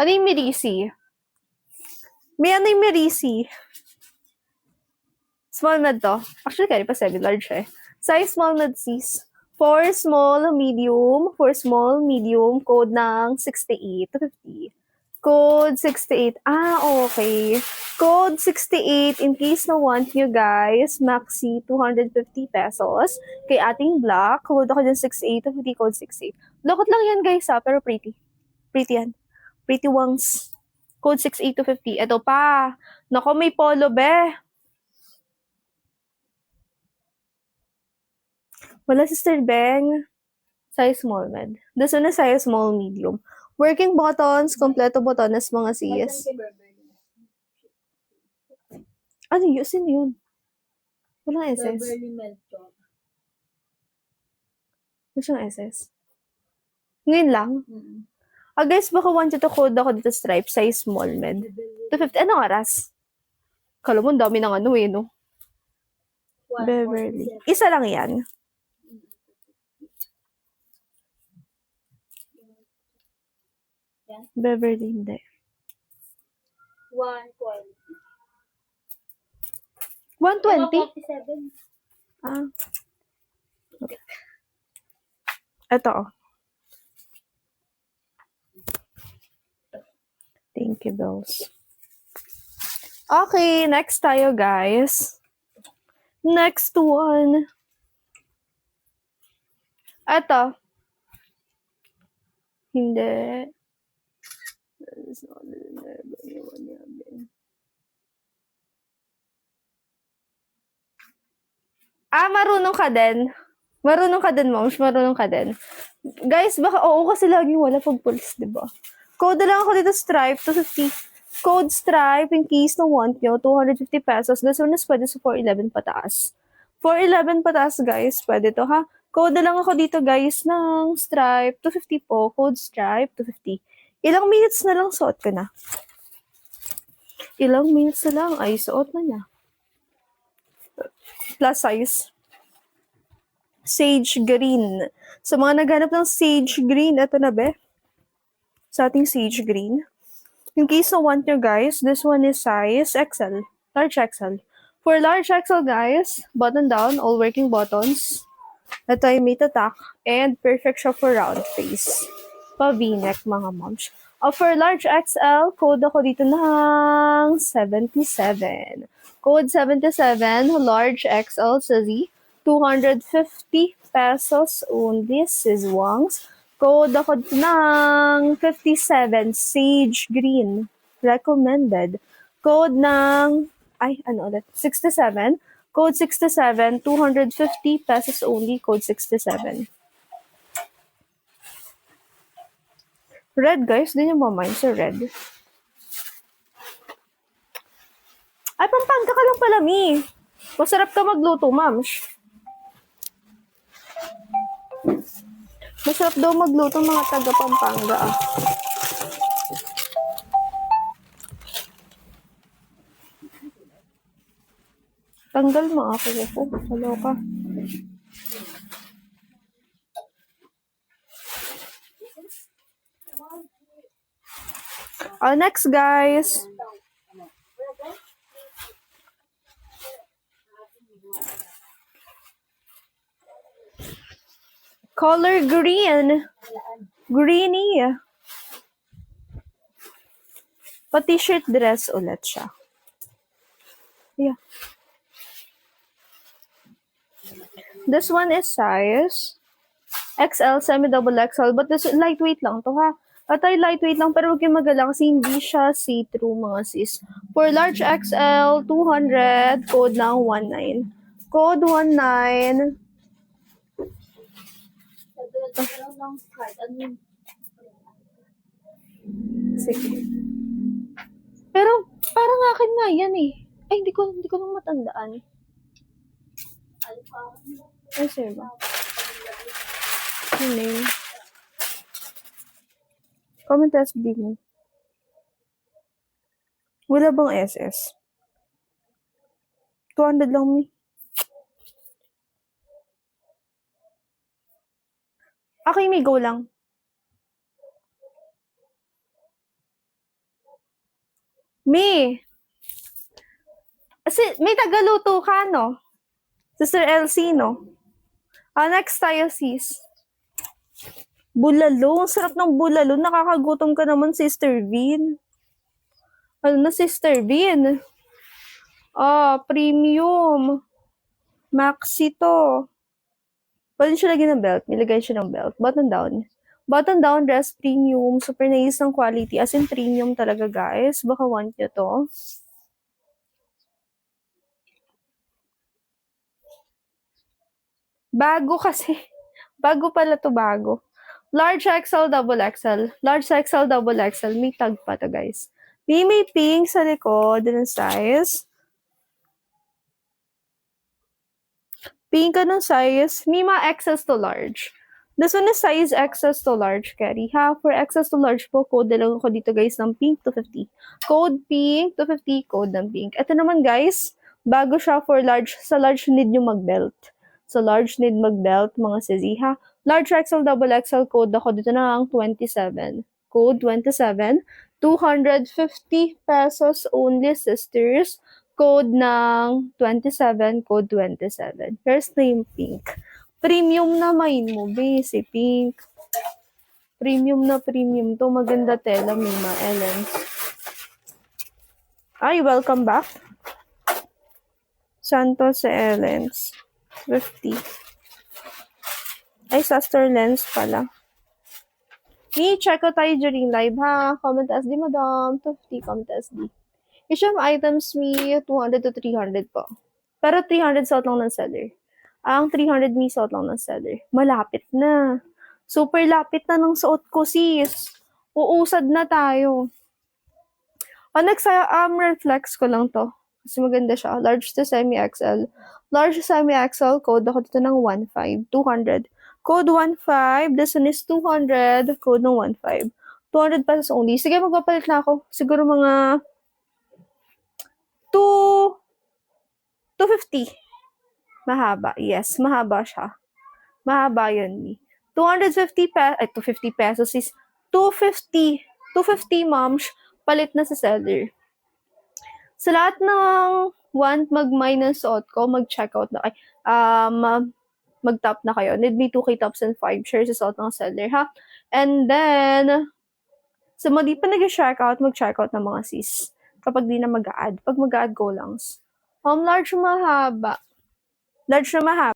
Ano yung Mirisi? May ano yung Mirisi? Small med to. Actually, carry pa 7 large eh. Size small med sis. For small, medium. For small, medium. Code ng 68 to 50. Code 68. Ah, okay. Code 68, in case na want nyo guys, maxi 250 pesos. Kay ating black, code ako dyan 68 to 50, code 68. Lokot lang yan guys ha, pero pretty. Pretty yan. Pretty wangs. Code 68 to 50. Ito pa. Nako, may polo be. Wala Sister Beng. Size small med. This one is size small medium. Working buttons, kompleto botones mga sis. Ano yun? Sino yun? Walang SS. Wala siyang SS. Ngayon lang? Ah, guys, baka want you to code ako dito stripe, size small med. 250. Anong oras? Kala mo, ang dami ng ano eh, no? Beverly. Isa lang yan. Beverly, hindi. 120. 120? Ah. Okay. Ito, oh. Thank you, Bells. Okay, next tayo, guys. Next one. Ito. Hindi. Ah, marunong ka din. Marunong ka din, moms. Marunong ka din. Guys, baka oo kasi lagi wala pag police, diba? Code lang ako dito, Stripe, 250. Code Stripe, in case na want nyo, 250 pesos. This one is pwede sa 411 pataas. 411 pataas, guys. Pwede to, ha? Code lang ako dito, guys, ng Stripe, 250 po. Code Stripe, 250. Ilang minutes na lang suot ko na. Ilang minutes na lang ay suot na niya. Plus size. Sage green. Sa mga naghanap ng sage green, ito na be. Sa ating sage green. In case na want nyo guys, this one is size XL. Large XL. For large XL guys, button down, all working buttons. Ito ay mate attack and perfect siya for round face. Pa V-neck mga moms. For large XL, code ako dito ng 77. Code 77, large XL sa Z. 250 pesos only, sis Wangs. Code ako ng 57, Sage Green. Recommended. Code ng, ano ulit? 67. Code 67, 250 pesos only, code 67. Red, guys. Di nyo mamind sa red. Ay, Pampanga ka lang pala, Mi. Masarap ka magluto, mams. Masarap daw magluto mga taga Pampanga, ah. Tanggal mo ako ko. Hello ka. Next, guys. Color green. Greeny. Pa-t-shirt dress ulit siya. Yeah. This one is size XL, semi-double XL. But this lightweight lang to, ha? At ay lightweight lang, pero huwag kayong mag-alala kasi hindi siya see-through, mga sis. For large XL, 200, code ng 19. Code 19. Sige. Pero, parang akin nga yan eh. Ay, hindi ko lang matandaan. Ay, sir ba? Yung name. Comment SB mo. Wala bang SS? 200 lang, Mi. Okay, may go lang. Me. May tagaluto ka, no? Sister Elsie, no? Next tayo, sis. Bulalo. Ang sarap ng bulalo. Nakakagutom ka naman, Sister Vin. Ano na, Sister Vin? Premium. Maxi to. Pwede siya lagyan ng belt. Nilagay siya ng belt. Button down. Button down dress premium. Super nice ng quality. As in premium talaga, guys. Baka want nyo to. Bago kasi. Bago pala to, bago. Large XL, double XL. Large XL, double XL. May tag pa to, guys. May pink sa likod ng size. Pink ka ng size. May mga XS to large. This one is size XS to large, Carrie. For XS to large po, code lang ako dito, guys, ng pink 250. Code pink 250, code ng pink. Ito naman, guys, bago siya for large. Sa large, need nyo mag-belt. Sa large, need mag-belt, mga sisi, ha? Large XL, double XL, code ako dito na ang 27. Code 27. 250 pesos only, sisters. Code ng 27, code 27. First name, pink. Premium na main mo, base, pink. Premium na premium to. Maganda tela, Mima Ellen. Ay, welcome back. Santos Ellens. 50. Ay, Saster Lens pala. Check out tayo during live, ha? Comment SD, madam. 250, comment SD. Issue items me 200 to 300 po. Pero 300 suot lang ng seller. Ang 300 me suot lang ng seller. Malapit na. Super lapit na ng suot ko, sis. Uusad na tayo. Next, reflex ko lang to. Kasi maganda siya. Large to semi-XL. Large to semi-XL, code ako dito ng 15. 200. Code 15. This one is 200. Code ng 15. 200 pesos only. Sige, magpapalit na ako. Siguro mga 250. Mahaba. Yes, mahaba siya. Mahaba yun. 250 pesos is 250. 250, moms. Palit na sa seller. Sa lahat ng want mag-minus suot ko, mag-checkout na kayo. Mag-top na kayo. Need me 2K tops and 5 shares sa suot ng seller, ha? And then, sa mga di pa nag-checkout, mag-checkout ng mga sis. Kapag di na mag-add. Pag mag-add, go langs. Large mahaba. Large na mahaba.